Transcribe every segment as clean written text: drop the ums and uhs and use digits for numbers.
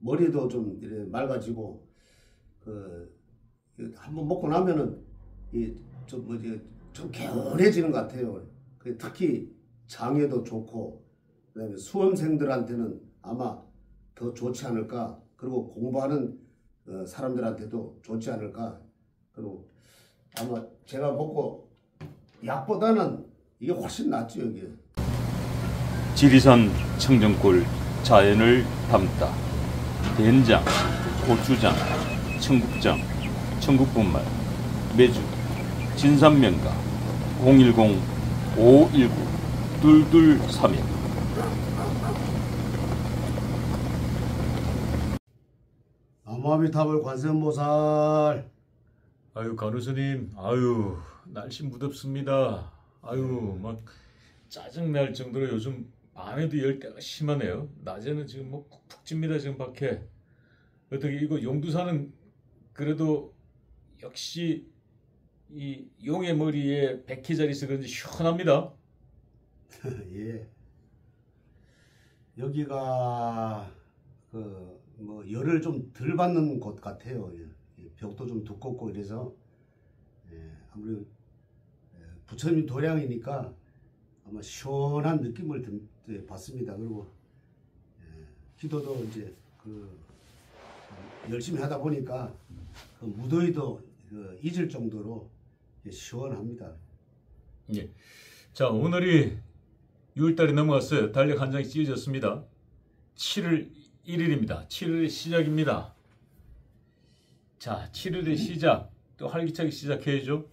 머리도 좀 이렇게 맑아지고 한번 먹고 나면은 이좀 뭐지 좀 개운해지는 것 같아요. 특히 장에도 좋고 그다음에 수험생들한테는 아마 더 좋지 않을까. 그리고 공부하는 사람들한테도 좋지 않을까. 그리고 아마 제가 먹고 약보다는 이게 훨씬 낫죠. 여기 지리산 청정골 자연을 담다 된장, 고추장, 청국장, 청국분말, 매주, 진산면가 010-519-2231. 아무아미타불 관세음보살. 아유 간호사님, 아유 날씨 무덥습니다. 아유 막 짜증날 정도로 요즘 밤에도 열대가 심하네요. 낮에는 지금 뭐 푹푹 찝니다. 지금 밖에. 어떻게 이거 용두사는 그래도 역시 이 용의 머리에 백희자리 있어 그런지 시원합니다. 예. 여기가 뭐 열을 좀 덜 받는 곳 같아요. 벽도 좀 두껍고 이래서 아무래도 부처님 도량이니까 아마 시원한 느낌을 받습니다. 그리고 기도도 이제 열심히 하다 보니까 무더위도 잊을 정도로 시원합니다. 예. 자, 오늘이 6월달이 넘어갔어요. 달력 한 장이 찢어졌습니다. 7월 1일입니다. 7월의 시작입니다. 자, 7월의 시작. 또 활기차게 시작해야죠.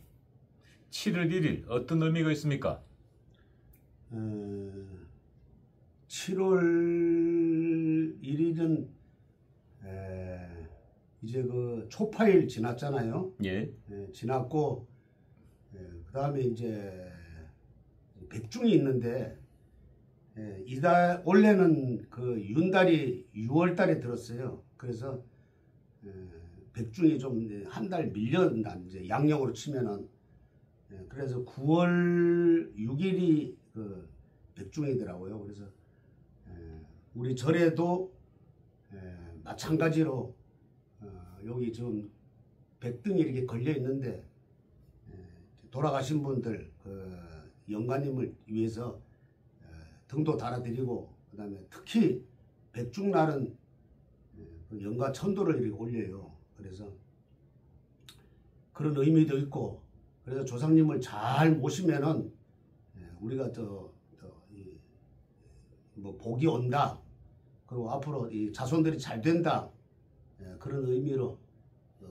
7월 1일 어떤 의미가 있습니까? 7월 1일은 이제 초파일 지났잖아요. 예. 지났고 그 다음에 이제 백중이 있는데 이달 원래는 윤달이 6월달에 들었어요. 그래서 백중이 좀 한 달 밀렸다 이제 양력으로 치면은 그래서 9월 6일이 백중이더라고요. 그래서 우리 절에도 마찬가지로 여기 지금 백등이 이렇게 걸려 있는데 돌아가신 분들 영가님을 위해서 등도 달아드리고 그다음에 특히 백중날은 영가 천도를 이렇게 올려요. 그래서 그런 의미도 있고 그래서 조상님을 잘 모시면은 우리가 뭐 복이 온다. 그리고 앞으로 이 자손들이 잘 된다. 그런 의미로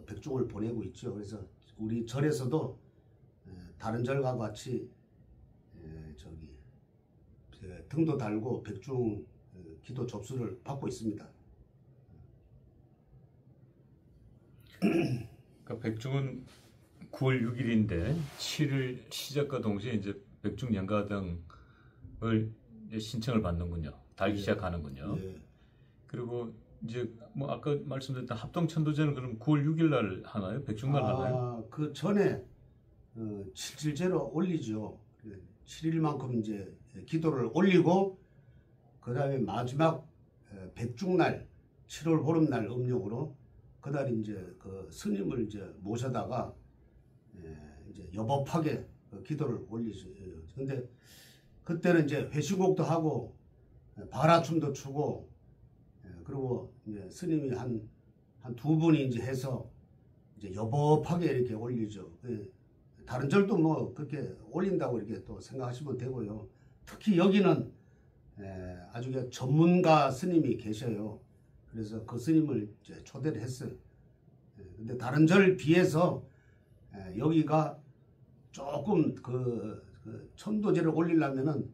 백중을 보내고 있죠. 그래서 우리 절에서도 다른 절과 같이 등도 달고 백중 기도 접수를 받고 있습니다. 그러니까 백중은 9월 6일인데 7일 시작과 동시에 이제 백중 연가당을 이제 신청을 받는군요. 달기 시작하는군요. 예. 그리고 이제 뭐 아까 말씀드렸던 합동천도제는 그럼 9월 6일 날 하나요? 백중날 하나요? 그 전에 7일제로 올리죠. 7일만큼 이제 기도를 올리고 그 다음에 마지막 백중날 7월 보름날 음력으로 그날 이제 스님을 이제 모셔다가 이제 여법하게 기도를 올리죠. 근데 그때는 이제 회시곡도 하고 바라춤도 추고 그리고 이제 스님이 한 두 분이 이제 해서 이제 여법하게 이렇게 올리죠. 다른 절도 뭐 그렇게 올린다고 이렇게 또 생각하시면 되고요. 특히 여기는 아주 전문가 스님이 계셔요. 그래서 그 스님을 이제 초대를 했어요. 근데 다른 절 비해서 여기가 조금 천도제를 올리려면은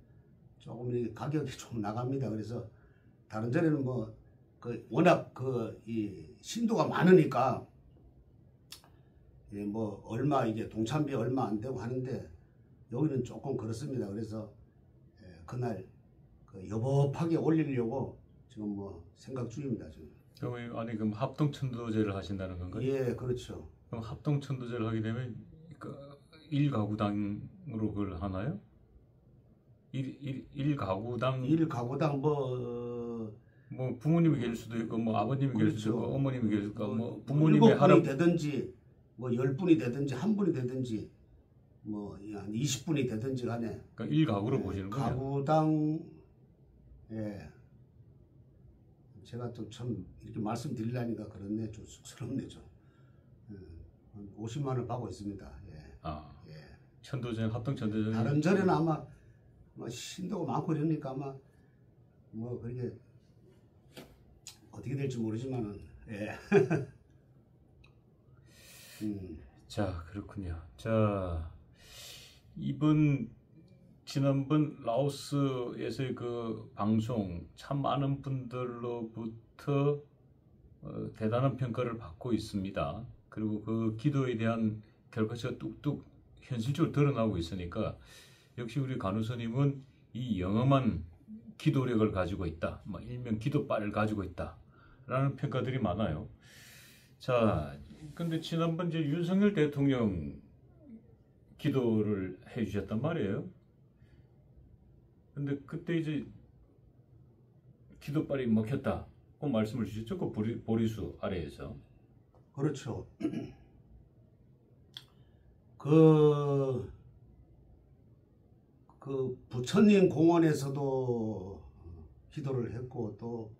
조금 이렇게 가격이 좀 나갑니다. 그래서 다른 절에는 뭐 워낙 이 신도가 많으니까 뭐 얼마 이게 동참비 얼마 안 되고 하는데 여기는 조금 그렇습니다. 그래서 그날 여법하게 올리려고 지금 뭐 생각 중입니다. 지금. 아니 그럼 합동천도제를 하신다는 건가요? 예, 그렇죠. 그럼 합동천도제를 하게 되면 일가구당으로 그걸 하나요? 일가구당 일가구당 뭐 뭐 부모님이 계실 수도 있고 뭐 아버님이 계실 수도 있고 그렇죠. 어머님이 계실까 뭐 부모님의 7분이 할아 되든지 뭐 10분이 되든지 한 분이 되든지 뭐 한 20분이 되든지 간에 그러니까 일가구로 보시는군요. 가구당 예. 제가 또 참 이렇게 말씀드리려니까 그렇네. 좀 쑥스럽네 좀. 예. 한 50만 원을 받고 있습니다. 예. 아, 예. 천도전 합동 천도전 다른 절에는 아마 뭐 신도가 많고 이러니까 아마 뭐 그렇게 어떻게 될지 모르지만은 예. 자, 그렇군요. 자, 지난번 라오스에서의 그 방송 참 많은 분들로부터 대단한 평가를 받고 있습니다. 그리고 그 기도에 대한 결과치가 뚝뚝 현실적으로 드러나고 있으니까 역시 우리 간호사님은 이 영험한 기도력을 가지고 있다. 뭐 일명 기도빨을 가지고 있다라는 평가들이 많아요. 자, 근데 지난번 이제 윤석열 대통령 기도를 해주셨단 말이에요. 근데 그때 이제 기도빨이 먹혔다고 말씀을 주셨죠. 그 보리수 아래에서. 그렇죠. 그 부처님 공원에서도 기도를 했고 또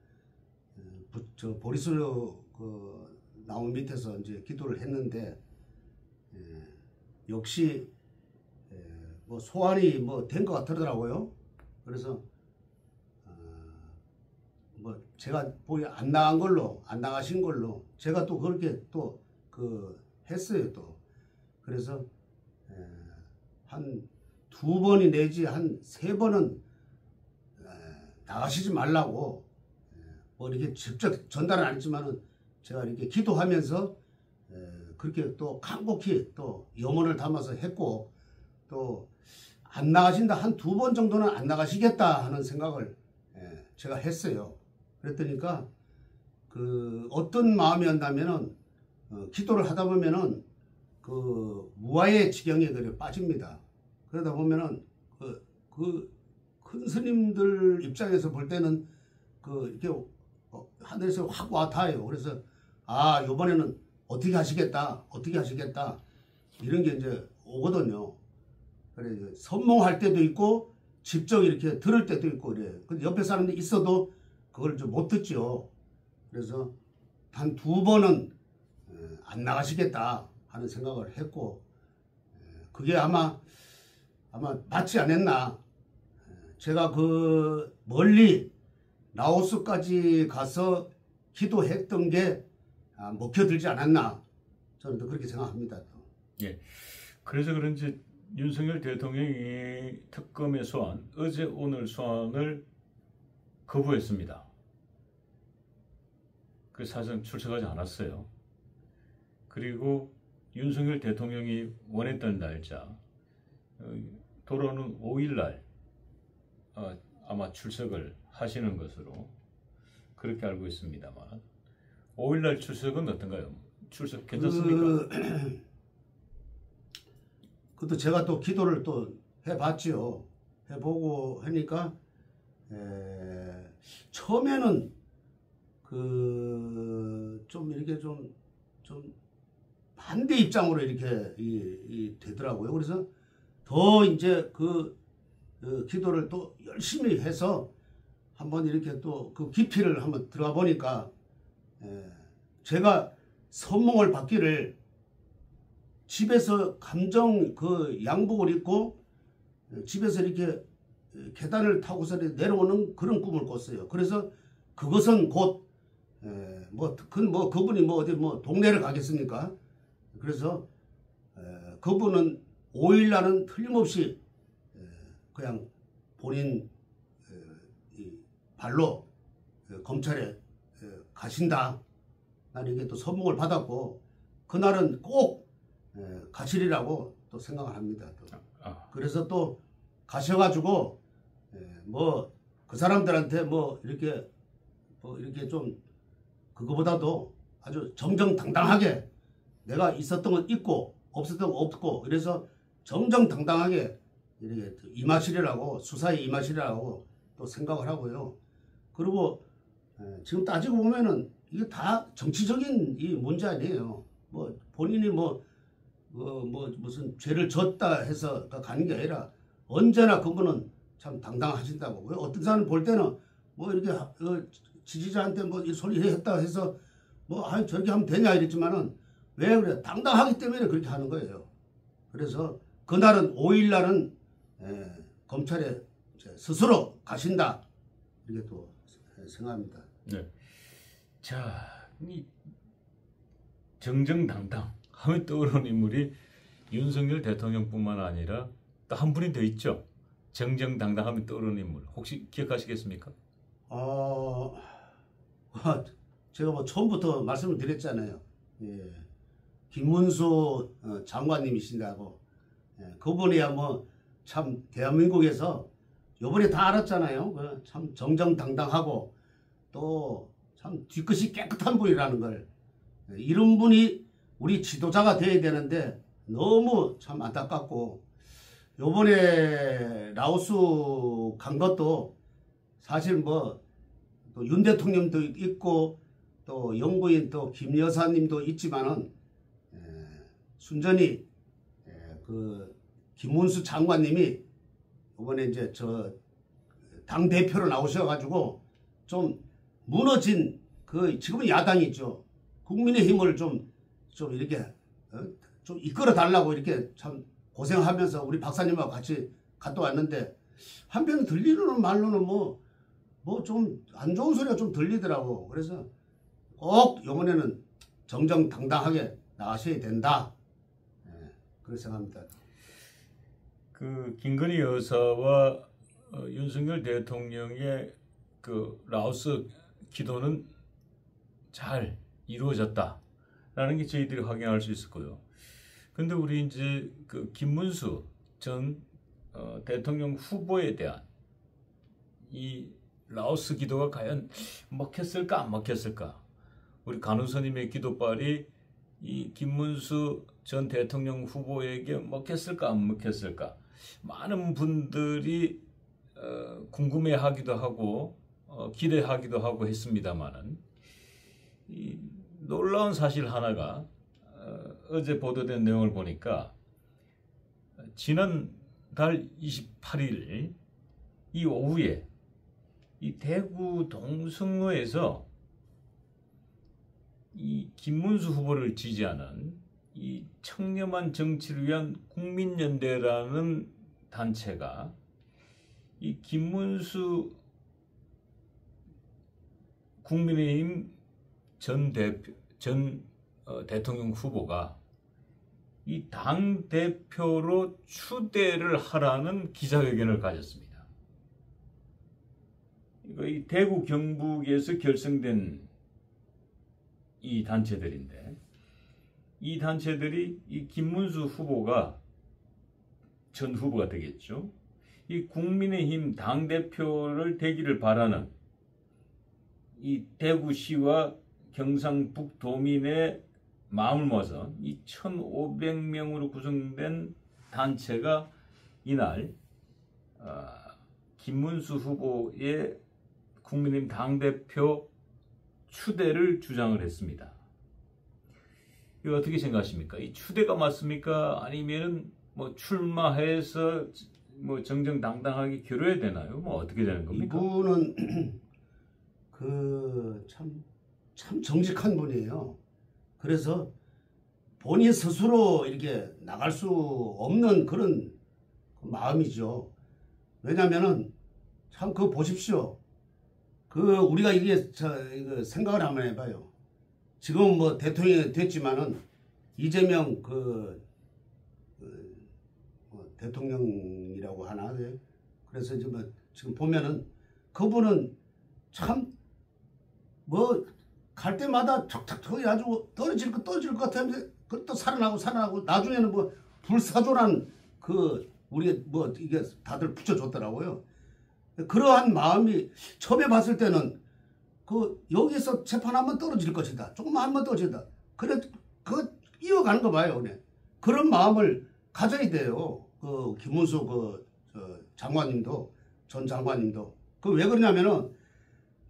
저 보리수 그 나무 밑에서 이제 기도를 했는데 역시 뭐 소환이 뭐 된 것 같더라고요. 그래서 뭐 제가 보기 안 나가신 걸로 제가 또 그렇게 또 그 했어요 또. 그래서 한 2번이 내지 한 3번은 나가시지 말라고 뭐 이렇게 직접 전달은 안 했지만은 제가 이렇게 기도하면서 그렇게 또 간곡히 또 염원을 담아서 했고 또 안 나가신다 한 2번 정도는 안 나가시겠다 하는 생각을 제가 했어요. 그랬더니까 그 어떤 마음이었냐면은 기도를 하다 보면은 그 무아의 지경에 빠집니다. 그러다 보면은 그 큰 스님들 입장에서 볼 때는 그 이렇게 하늘에서 확 와닿아요. 그래서 아 이번에는 어떻게 하시겠다 이런 게 이제 오거든요. 그래 선몽할 때도 있고 직접 이렇게 들을 때도 있고 그래. 근데 옆에 사람들이 있어도 그걸 좀 못 듣죠. 그래서 단 2번은 안 나가시겠다 하는 생각을 했고 그게 아마 맞지 않았나. 제가 그 멀리 라오스까지 가서 기도했던 게 먹혀들지 않았나. 저는 또 그렇게 생각합니다. 예. 그래서 그런지 윤석열 대통령이 특검의 소환, 어제 오늘 소환을 거부했습니다. 그 사실은 출석하지 않았어요. 그리고 윤석열 대통령이 원했던 날짜, 돌아오는 5일날 아마 출석을 하시는 것으로 그렇게 알고 있습니다만 5일날 출석은 어떤가요? 출석 괜찮습니까? 그것도 제가 또 기도를 또 해봤지요. 해보고 하니까 처음에는 그 좀 이렇게 좀 반대 입장으로 이렇게 되더라고요. 그래서 더 이제 그 기도를 또 열심히 해서 한번 이렇게 또 그 깊이를 한번 들어가 보니까 제가 선몽을 받기를 집에서 감정 그 양복을 입고 집에서 이렇게 계단을 타고서 내려오는 그런 꿈을 꿨어요. 그래서 그것은 곧 그분이 뭐 어디 뭐 동네를 가겠습니까? 그래서 그분은 5일날은 틀림없이 그냥 본인 발로 검찰에 가신다. 나는 이게 또 선몽을 받았고 그날은 꼭 가시리라고 또 생각을 합니다. 또. 그래서 또 가셔가지고 뭐 그 사람들한테 뭐 이렇게 좀 그거보다도 아주 정정당당하게 내가 있었던 건 있고 없었던 건 없고 그래서 정정당당하게 이렇게 임하시리라고 수사에 임하시리라고 또 생각을 하고요. 그리고 지금 따지고 보면은 이게 다 정치적인 이 문제 아니에요. 뭐 본인이 무슨 죄를 졌다 해서 가는 게 아니라 언제나 그분은 참 당당하신다고. 어떤 사람 볼 때는 뭐 이렇게 지지자한테 뭐 이 소리 했다 해서 저렇게 하면 되냐 이랬지만은 왜 그래? 당당하기 때문에 그렇게 하는 거예요. 그래서 그날은 5일 날은 검찰에 스스로 가신다 이렇게 또 생각합니다. 네. 자, 이 정정당당 하면 떠오르는 인물이 윤석열 대통령뿐만 아니라 또 한 분이 더 있죠. 정정당당 하면 떠오르는 인물 혹시 기억하시겠습니까? 제가 뭐 처음부터 말씀을 드렸잖아요. 예. 김문수 장관님이신다고. 그분이야 뭐 참 대한민국에서 요번에 다 알았잖아요. 참 정정당당하고 또 참 뒤끝이 깨끗한 분이라는 걸. 이런 분이 우리 지도자가 돼야 되는데 너무 참 안타깝고, 요번에 라오스 간 것도 사실 뭐 또 윤 대통령도 있고 또 영부인 또 김 여사님도 있지만은 순전히 그 김문수 장관님이 이번에 이제 저 당 대표로 나오셔가지고 좀 무너진 지금은 야당이죠. 국민의힘을 좀 이렇게 좀 이끌어 달라고 이렇게 참 고생하면서 우리 박사님하고 같이 갔다 왔는데, 한편 들리는 말로는 뭐 좀 안 좋은 소리가 좀 들리더라고. 그래서 꼭 이번에는 정정당당하게 나가셔야 된다. 그렇게 생각합니다. 그 김건희 여사와 윤석열 대통령의 그 라오스 기도는 잘 이루어졌다라는 게 저희들이 확인할 수 있을 거예요. 근데 우리 이제 그 김문수 전 대통령 후보에 대한 이 라오스 기도가 과연 먹혔을까 안 먹혔을까? 우리 간호사님의 기도발이 이 김문수 전 대통령 후보에게 먹혔을까 안 먹혔을까? 많은 분들이 궁금해하기도 하고 기대하기도 하고 했습니다만은, 이 놀라운 사실 하나가 어제 보도된 내용을 보니까 지난 달 28일 이 오후에 이 대구 동성로에서 이 김문수 후보를 지지하는 이 청렴한 정치를 위한 국민연대라는 단체가 이 김문수 국민의힘 전 대통령 후보가 이 당 대표로 추대를 하라는 기자회견을 가졌습니다. 이 대구 경북에서 결성된 이 단체들인데, 이 단체들이 이 김문수 후보가 전 후보가 되겠죠. 이 국민의힘 당 대표를 되기를 바라는 이 대구시와 경상북도민의 마음을 모아서 이 1,500명으로 구성된 단체가 이날 김문수 후보의 국민의힘 당대표 추대를 주장을 했습니다. 이거 어떻게 생각하십니까? 이 추대가 맞습니까? 아니면 뭐 출마해서 뭐 정정당당하게 겨뤄야 되나요? 뭐 어떻게 되는 겁니까? 이분은 참 정직한 분이에요. 그래서 본인 스스로 이렇게 나갈 수 없는 그런 마음이죠. 왜냐면은 참 그거 보십시오. 우리가 이거 생각을 한번 해봐요. 지금 뭐 대통령이 됐지만은 이재명 대통령이라고 하나. 그래서 지금 보면은 그분은 참 뭐 갈 때마다 척척척 아주 떨어질 것 같으면서 또 살아나고 나중에는 뭐 불사조란 우리가 뭐 이게 다들 붙여줬더라고요. 그러한 마음이 처음에 봤을 때는 여기서 재판 한번 떨어질 것이다. 조금만 한번 떨어진다. 그래 이어가는 거 봐요. 그런 마음을 가져야 돼요. 김문수 장관님도 전 장관님도. 왜 그러냐면은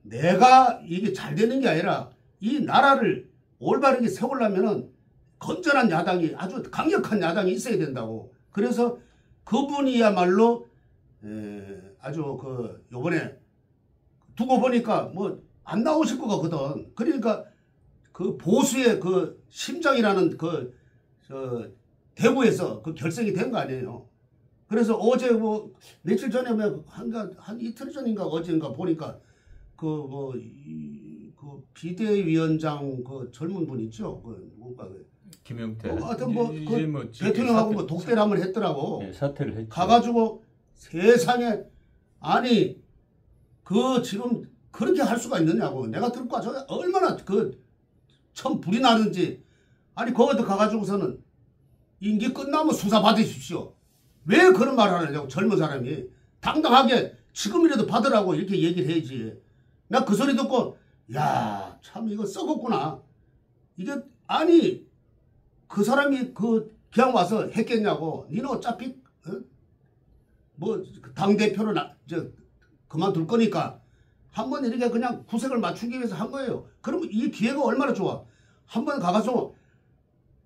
내가 이게 잘 되는 게 아니라 이 나라를 올바르게 세우려면은 건전한 야당이 아주 강력한 야당이 있어야 된다고. 그래서 그분이야말로 아주 그 요번에 두고 보니까 뭐 안 나오실 것 같거든. 그러니까 그 보수의 그 심장이라는 그 대구에서 그 결정이 된 거 아니에요. 그래서 어제 뭐 며칠 전에 한 이틀 전인가 어제인가 보니까 그 비대위원장 그 젊은 분 있죠. 그 누군가 김영태. 하여튼 그 대통령하고 뭐 독대를 한번 했더라고. 네, 사퇴를 했죠. 가가지고 세상에 아니 그 지금 그렇게 할 수가 있느냐고. 내가 듣고 저 얼마나 참 불이 나는지. 아니 거기도 가가지고서는 임기 끝나면 수사 받으십시오. 왜 그런 말을 하느냐고. 젊은 사람이 당당하게 지금이라도 받으라고 이렇게 얘기를 해야지. 나 그 소리 듣고 야 참 이거 썩었구나. 이게 아니 그 사람이 그냥 와서 했겠냐고. 니는 어차피 뭐 당대표로 그만둘 거니까 한번 이렇게 그냥 구색을 맞추기 위해서 한 거예요. 그러면 이 기회가 얼마나 좋아. 한번 가서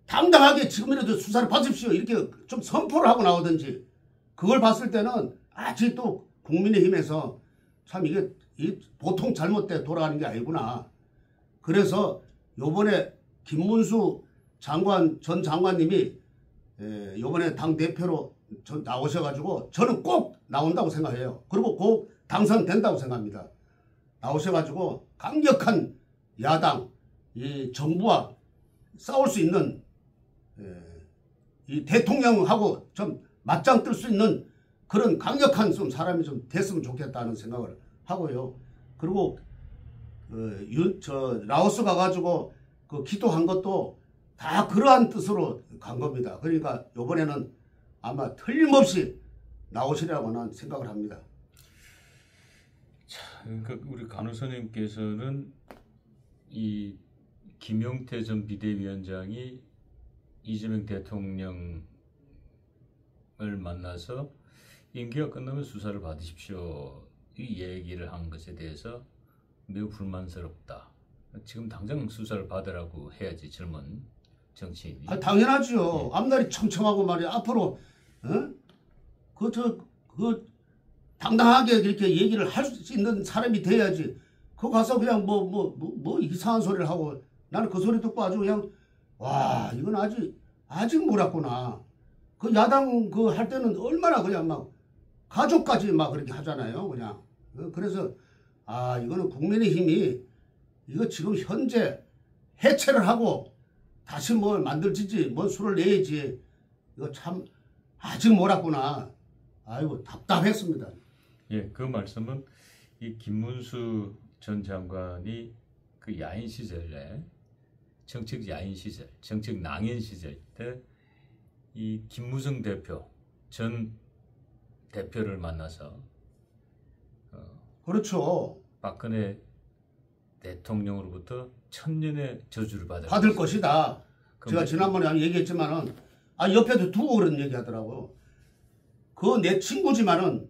당당하게 지금이라도 수사를 받으십시오. 이렇게 좀 선포를 하고 나오든지. 그걸 봤을 때는 아직 또 국민의힘에서 참 이게 보통 잘못돼 돌아가는 게 아니구나. 그래서 요번에 김문수 전 장관님이 요번에 당대표로 나오셔가지고 저는 꼭 나온다고 생각해요. 그리고 꼭 당선된다고 생각합니다. 나오셔가지고 강력한 야당, 이 정부와 싸울 수 있는 이 대통령하고 좀 맞짱 뜰 수 있는 그런 강력한 좀 사람이 좀 됐으면 좋겠다는 생각을 하고요. 그리고 라오스 가가지고 그 기도한 것도 다 그러한 뜻으로 간 겁니다. 그러니까 이번에는 아마 틀림없이 나오시라고 난 생각을 합니다. 자, 그러니까 우리 간호사님께서는 이 김용태 전 비대위원장이 이재명 대통령을 만나서 임기가 끝나면 수사를 받으십시오. 이 얘기를 한 것에 대해서 매우 불만스럽다. 지금 당장 수사를 받으라고 해야지 젊은 정치인이. 당연하죠. 앞날이 청청하고 말이야. 앞으로 당당하게 이렇게 얘기를 할 수 있는 사람이 돼야지. 그거 가서 그냥 뭐 이상한 소리를 하고 나는 그 소리 듣고 아주 그냥 와 이건 아직 몰랐구나. 그 야당 할 때는 얼마나 그냥 막 가족까지 막 그렇게 하잖아요. 그냥. 그래서 이거는 국민의힘이 이거 지금 현재 해체를 하고 다시 뭘 만들지지 뭔 수를 내야지. 이거 참 아직 몰랐구나. 아이고 답답했습니다. 예, 그 말씀은 이 김문수 전 장관이 그 야인 시절에 정책 야인 시절, 정책 낭인 시절 때 이 김무성 대표 전 대표를 만나서 그렇죠. 박근혜 대통령으로부터 천년의 저주를 받을 것이다. 제가 지난번에 얘기했지만은 옆에도 두고 그런 얘기 하더라고. 그 내 친구지만은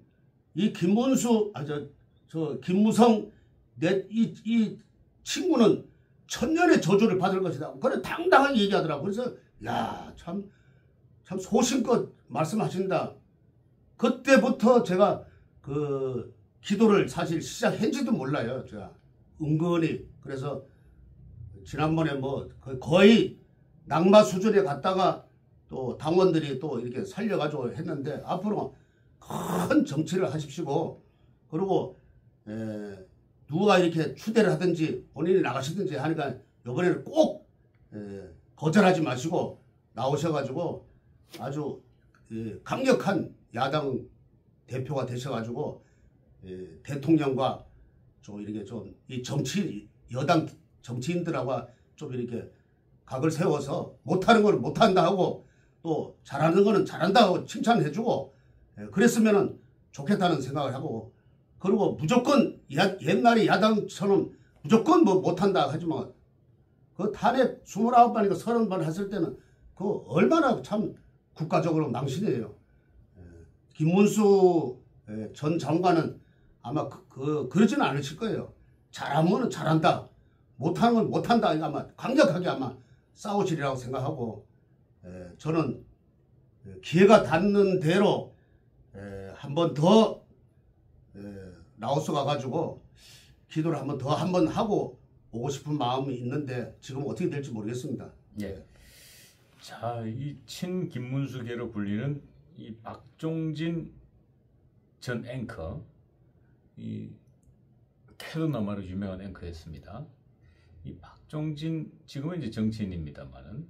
이 김문수 김무성 이 친구는 천년의 저주를 받을 것이다. 그래 당당하게 얘기하더라고. 그래서 참 소신껏 말씀하신다. 그때부터 제가 그 기도를 사실 시작했지도 몰라요. 제가 은근히. 그래서 지난번에 뭐 거의 낙마 수준에 갔다가 또 당원들이 또 이렇게 살려가지고 했는데 앞으로 큰 정치를 하십시오. 그리고 누가 이렇게 추대를 하든지 본인이 나가시든지 하니까 이번에는 꼭 거절하지 마시고 나오셔가지고 아주 강력한 야당 대표가 되셔가지고 대통령과 좀 이렇게 좀 이 여당 정치인들하고 좀 이렇게 각을 세워서 못하는 걸 못한다 하고 또 잘하는 거는 잘한다 하고 칭찬해주고 그랬으면 좋겠다는 생각을 하고, 그리고 무조건 옛날에 야당처럼 무조건 뭐 못한다 하지만 그 탄핵 29번이니까 30번 했을 때는 그 얼마나 참 국가적으로 망신이에요. 김문수 전 장관은 아마 그러지는 않으실 거예요. 잘하면 잘한다, 못하는 건 못한다. 이거 아마 강력하게 아마 싸우시리라고 생각하고, 저는 기회가 닿는 대로 한 번 더 라오스 가가지고 기도를 한 번 하고 오고 싶은 마음이 있는데 지금 어떻게 될지 모르겠습니다. 예. 자, 이 친김문수계로 불리는 이 박종진 전 앵커, 이 캐도나마로 유명한 앵커였습니다. 이 박종진, 지금은 이제 정치인입니다만은,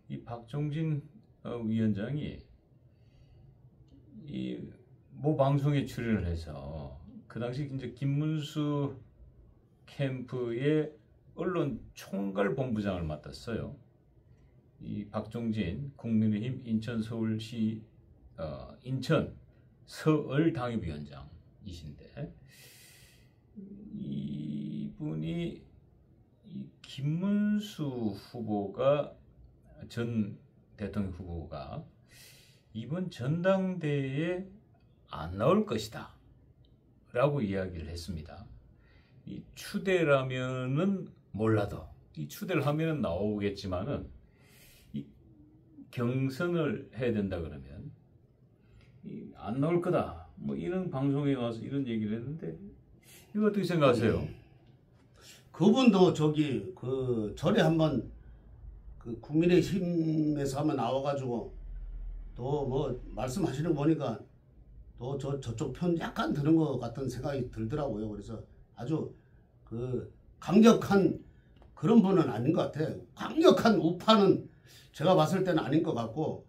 이 박종진 위원장이 이 모 방송에 출연을 해서 그 당시 이제 김문수 캠프의 언론 총괄 본부장을 맡았어요. 이 박종진 국민의힘 인천 서울시 인천 서울 당협위원장이신데, 이분이 이 김문수 후보가, 전 대통령 후보가 이번 전당대회에 안 나올 것이다 라고 이야기를 했습니다. 이 추대라면은 몰라도, 이 추대를 하면은 나오겠지만은 이 경선을 해야 된다 그러면 안 나올 거다, 뭐 이런 방송에 나와서 이런 얘기를 했는데, 이거 어떻게 생각하세요? 그분도 저기 그 전에 한번 그 국민의힘에서 한번 나와가지고 또 뭐 말씀하시는 거 보니까 또 저쪽 편 약간 드는 것 같은 생각이 들더라고요. 그래서 아주 그 강력한 그런 분은 아닌 것 같아요. 강력한 우파는 제가 봤을 때는 아닌 것 같고,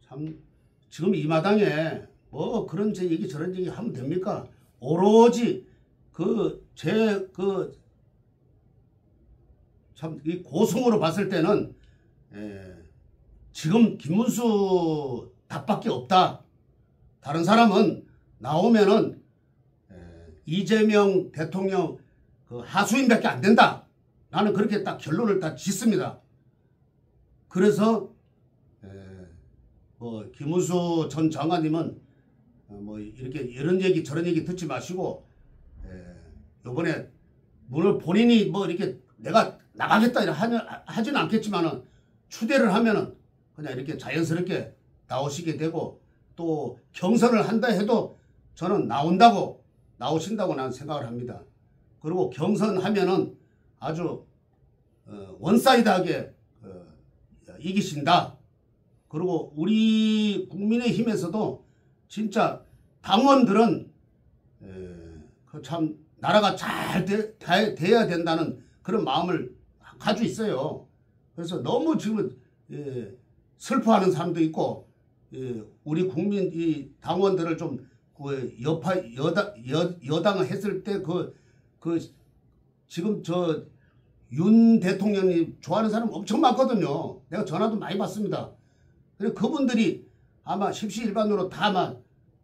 참 지금 이 마당에 뭐 그런 제 얘기 저런 얘기 하면 됩니까? 오로지 참 이 고성으로 봤을 때는 지금 김문수 답밖에 없다. 다른 사람은 나오면은 이재명 대통령 그 하수인밖에 안 된다. 나는 그렇게 딱 결론을 딱 짓습니다. 그래서 뭐 김문수 전 장관님은 뭐 이렇게 이런 얘기 저런 얘기 듣지 마시고, 요번에 물론 본인이 뭐 이렇게 내가 나가겠다 하지는 않겠지만은 추대를 하면은 그냥 이렇게 자연스럽게 나오시게 되고, 또 경선을 한다 해도 저는 나오신다고 나는 생각을 합니다. 그리고 경선하면은 아주 원사이드하게 이기신다. 그리고 우리 국민의힘에서도 진짜 당원들은 참 나라가 잘 돼야 된다는 그런 마음을 가지고 있어요. 그래서 너무 지금 슬퍼하는 사람도 있고, 우리 국민 이 당원들을 좀 여당을 했을 때 지금 저 윤 대통령이 좋아하는 사람 엄청 많거든요. 내가 전화도 많이 받습니다. 그래서 그분들이 아마 십시일반으로 다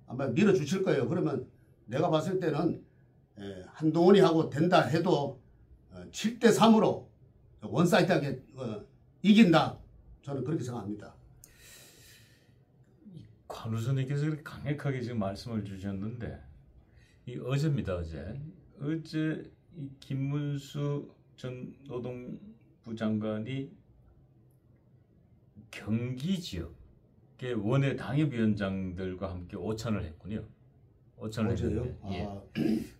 아마 밀어주실 거예요. 그러면 내가 봤을 때는 한동훈이 하고 된다 해도 7대3으로 원사이드하게 이긴다. 저는 그렇게 생각합니다. 관우선님께서 그렇게 강력하게 지금 말씀을 주셨는데, 어제입니다. 어제 이 김문수 전 노동부 장관이 경기 지역의 원외 당협위원장들과 함께 오찬을 했군요. 오찬을 했는데,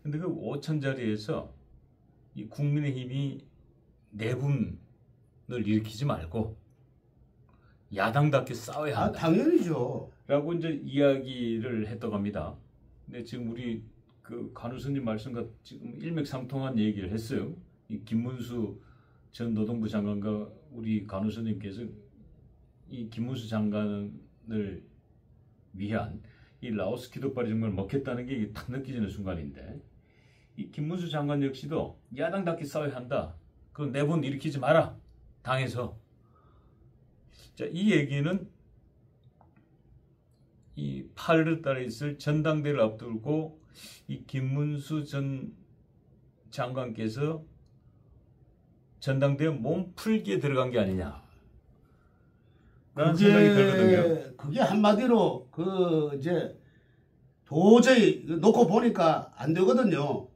근데 그 오찬 자리에서 이 국민의힘이 내분을 일으키지 말고 야당답게 싸워야 한다. 당연히죠. 라고 이제 이야기를 했다고 합니다. 근데 지금 우리 그 간우선님 말씀과 지금 일맥상통한 얘기를 했어요. 이 김문수 전 노동부 장관과 우리 간우선님께서 이 김문수 장관을 위한 이 라오스 기도발이 정말 먹혔다는 게 딱 느껴지는 순간인데, 이 김문수 장관 역시도 야당답게 싸워야 한다. 그 내분 일으키지 마라. 당에서. 자, 이 얘기는 이 8월 달에 있을 전당대회를 앞두고 이 김문수 전 장관께서 전당대회 몸풀기에 들어간 게 아니냐 라는 생각이 들거든요. 그게 한마디로 이제 도저히 놓고 보니까 안 되거든요.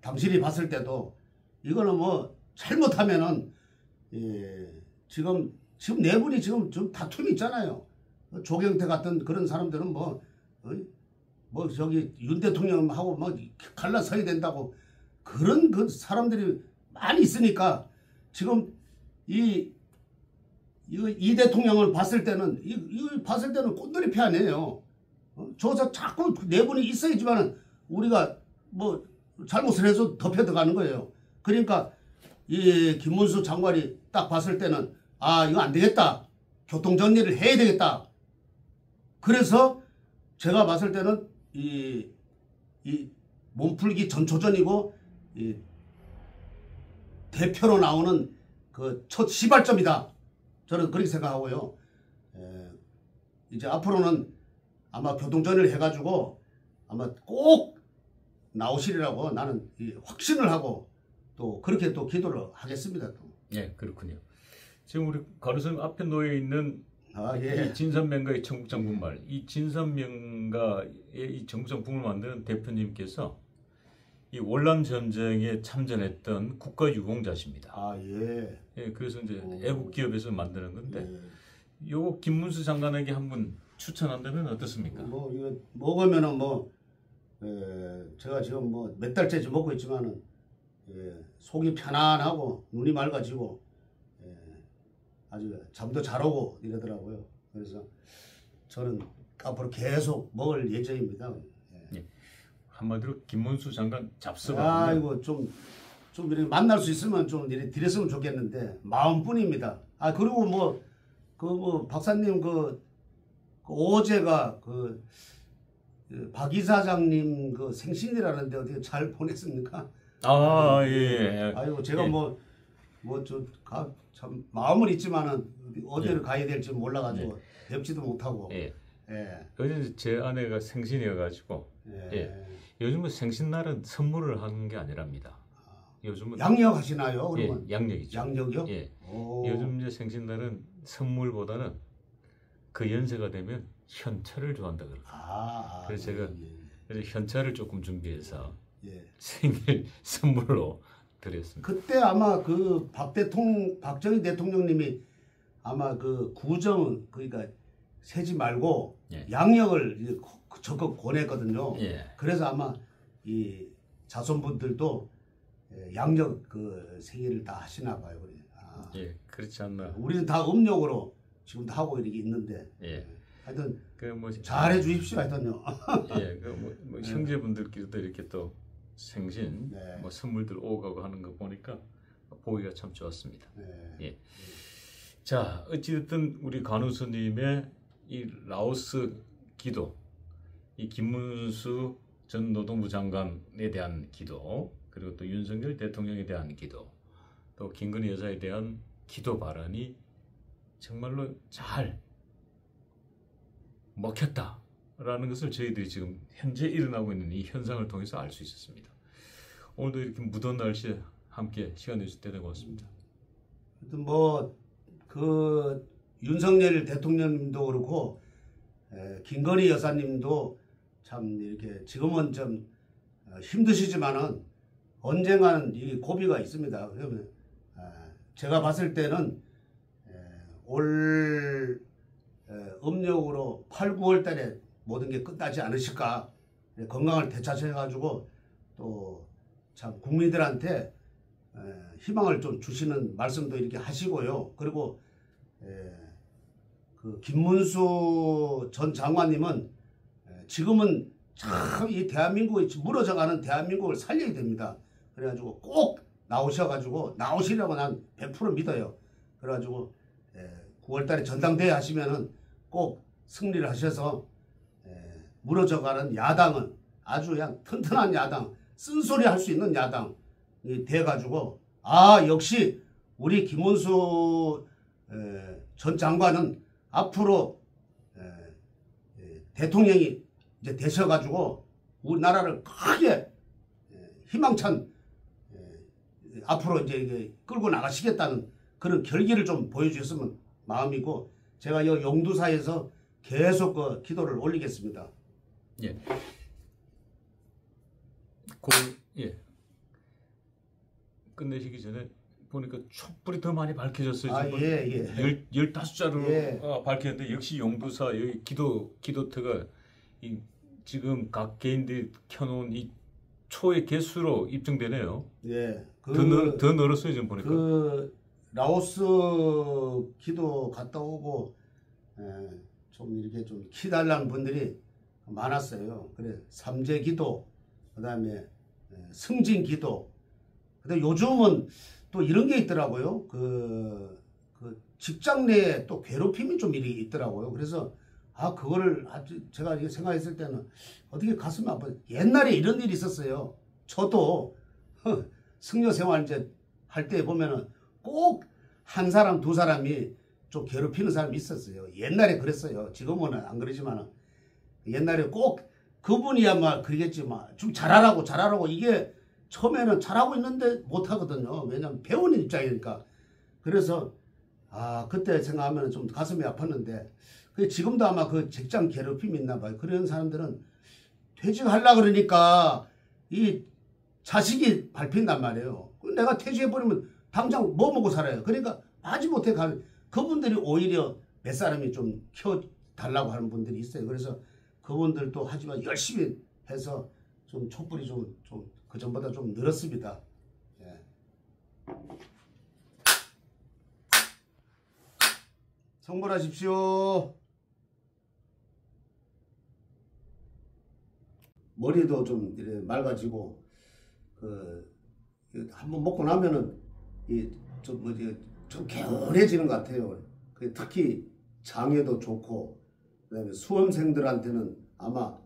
당신이 봤을 때도 이거는 뭐 잘못하면은 지금 네 분이 지금 좀 다툼이 있잖아요. 조경태 같은 그런 사람들은 뭐 저기 윤 대통령하고 뭐 갈라서야 된다고 그런 그 사람들이 많이 있으니까 지금 이 대통령을 봤을 때는 봤을 때는 꼰대리 피 아니에요. 저서 자꾸 네 분이 있어야지만은 우리가 뭐 잘못을 해서 덮여 들어가는 거예요. 그러니까 이 김문수 장관이 딱 봤을 때는 아 이거 안 되겠다. 교통 정리를 해야 되겠다. 그래서 제가 봤을 때는 이 몸풀기 전초전이고 이 대표로 나오는 그 첫 시발점이다. 저는 그렇게 생각하고요. 이제 앞으로는 아마 교통정리를 해가지고 아마 꼭 나오시리라고 나는 확신을 하고 또 그렇게 또 기도를 하겠습니다. 또. 예, 그렇군요. 지금 우리 가로수님 앞에 놓여 있는 이 진선명가의 청국장분말, 이 진선명가의 이 청국장분을 만드는 대표님께서 이 월남 전쟁에 참전했던 국가유공자십니다. 예, 그래서 이제 애국 기업에서 만드는 건데, 요거 김문수 장관에게 한번 추천한다면 어떻습니까? 뭐 이거 먹으면은 뭐 제가 지금 뭐 몇 달째 먹고 있지만은 속이 편안하고 눈이 맑아지고 아주 잠도 잘 오고 이러더라고요. 그래서 저는 앞으로 계속 먹을 예정입니다. 예. 한마디로 김문수 장관 잡숴봤군요. 아이고 좀 이렇게 만날 수 있으면 좀 이렇게 드렸으면 좋겠는데 마음뿐입니다. 아 그리고 뭐 박사님 그 어제가 박 이사장님 그 생신이라는데 어떻게 잘 보냈습니까? 아 예. 아이고 제가 참 마음은 있지만은 어디를 가야 될지 몰라가지고 뵙지도 못하고. 어제 제 아내가 생신이어가지고. 요즘은 생신날은 선물을 하는 게 아니랍니다. 요즘은 양력 하시나요? 그러면? 양력이죠. 양력이요? 요즘 이제 생신날은 선물보다는 그 연세가 되면 현찰을 좋아한다 그러고. 그래서 제가 그래서 현찰을 조금 준비해서 생일 선물로 드렸습니다. 그때 아마 그 박정희 대통령님이 아마 그 구정 그러니까 세지 말고 양력을 적극 권했거든요. 그래서 아마 이 자손분들도 양력 그 생일을 다 하시나 봐요. 그렇지 않나. 우리는 다 음력으로 지금도 하고 이렇게 있는데. 하여튼 잘해 주십시오. 하여튼요. 형제분들끼리도 이렇게 또 생신 뭐 선물들 오고 가고 하는 거 보니까 보기가 참 좋았습니다. 자, 어찌됐든 우리 간호수님의 이 라오스 기도, 이 김문수 전 노동부 장관에 대한 기도, 그리고 또 윤석열 대통령에 대한 기도, 또 김건희 여사에 대한 기도 발언이 정말로 잘 먹혔다라는 것을 저희들이 지금 현재 일어나고 있는 이 현상을 통해서 알 수 있었습니다. 오늘도 이렇게 무더운 날씨에 함께 시간 내줄 때 되고 왔습니다. 하여튼 그 윤석열 대통령님도 그렇고 김건희 여사님도 참 이렇게 지금은 좀 힘드시지만은 언젠가는 이 고비가 있습니다. 그러면 제가 봤을 때는 올 음력으로 8, 9월 달에 모든 게 끝나지 않으실까. 건강을 되찾으셔가지고 또 참 국민들한테 희망을 좀 주시는 말씀도 이렇게 하시고요. 그리고 그 김문수 전 장관님은 지금은 참 이 대한민국이 무너져가는 대한민국을 살려야 됩니다. 그래가지고 꼭 나오시려고 난 100% 믿어요. 그래가지고 9월달에 전당대회 하시면은 꼭 승리를 하셔서 무너져가는 야당은 아주 그냥 튼튼한 야당, 쓴소리 할 수 있는 야당이 돼가지고 역시 우리 김문수 전 장관은 앞으로 대통령이 이제 되셔가지고 우리나라를 크게 희망찬 앞으로 이제 끌고 나가시겠다는 그런 결기를 좀 보여주셨으면 마음이고 제가 이 용두사에서 계속 기도를 올리겠습니다. 예. 끝내시기 전에 보니까 촛불이 더 많이 밝혀졌어요. 아, 지금 예. 15자루로 예. 밝혔는데 역시 용두사 여기 기도터가 지금 각 개인들이 켜놓은 이 초의 개수로 입증되네요. 예. 더 늘었어요 지금 보니까. 그 라오스 기도 갔다 오고 좀 이렇게 좀 키달라는 분들이 많았어요. 그래 삼재 기도, 그다음에 승진 기도. 근데 요즘은 또 이런 게 있더라고요. 그 직장 내에 또 괴롭힘이 좀 있더라고요. 그래서 그거를 제가 이게 생각했을 때는 어떻게 가슴이 아파. 옛날에 이런 일이 있었어요. 저도 승려 생활 이제 할 때 보면은 꼭 한 사람 두 사람이 좀 괴롭히는 사람이 있었어요. 옛날에 그랬어요. 지금은 안 그러지만은 옛날에 꼭 그분이 아마 그러겠지만 좀 잘하라고 이게 처음에는 잘하고 있는데 못하거든요. 왜냐면 배우는 입장이니까. 그래서 그때 생각하면 좀 가슴이 아팠는데 지금도 아마 그 직장 괴롭힘이 있나 봐요. 그런 사람들은 퇴직하려고 그러니까 이 자식이 밟힌단 말이에요. 내가 퇴직해버리면 당장 뭐 먹고 살아요. 그러니까 마지못해 가는 그분들이 오히려 몇 사람이 좀 키워달라고 하는 분들이 있어요. 그래서 그분들도 하지만 열심히 해서 좀 촛불이 좀 그전보다 좀 늘었습니다. 예. 성불하십시오. 머리도 좀 이렇게 맑아지고 한번 먹고 나면은 좀 개운해지는 것 같아요. 특히 장에도 좋고 그다음에 수험생들한테는 아마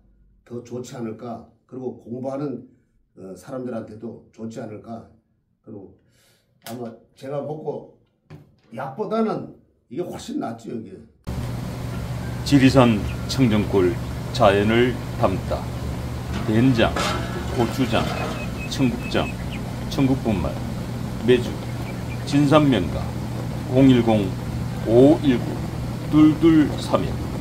더 좋지 않을까. 그리고 공부하는 사람들한테도 좋지 않을까. 그리고 아마 제가 보고 약보다는 이게 훨씬 낫죠. 여기 지리산 청정골 자연을 담다 된장, 고추장, 청국장, 청국분말, 매주, 진산면가 010-519-2231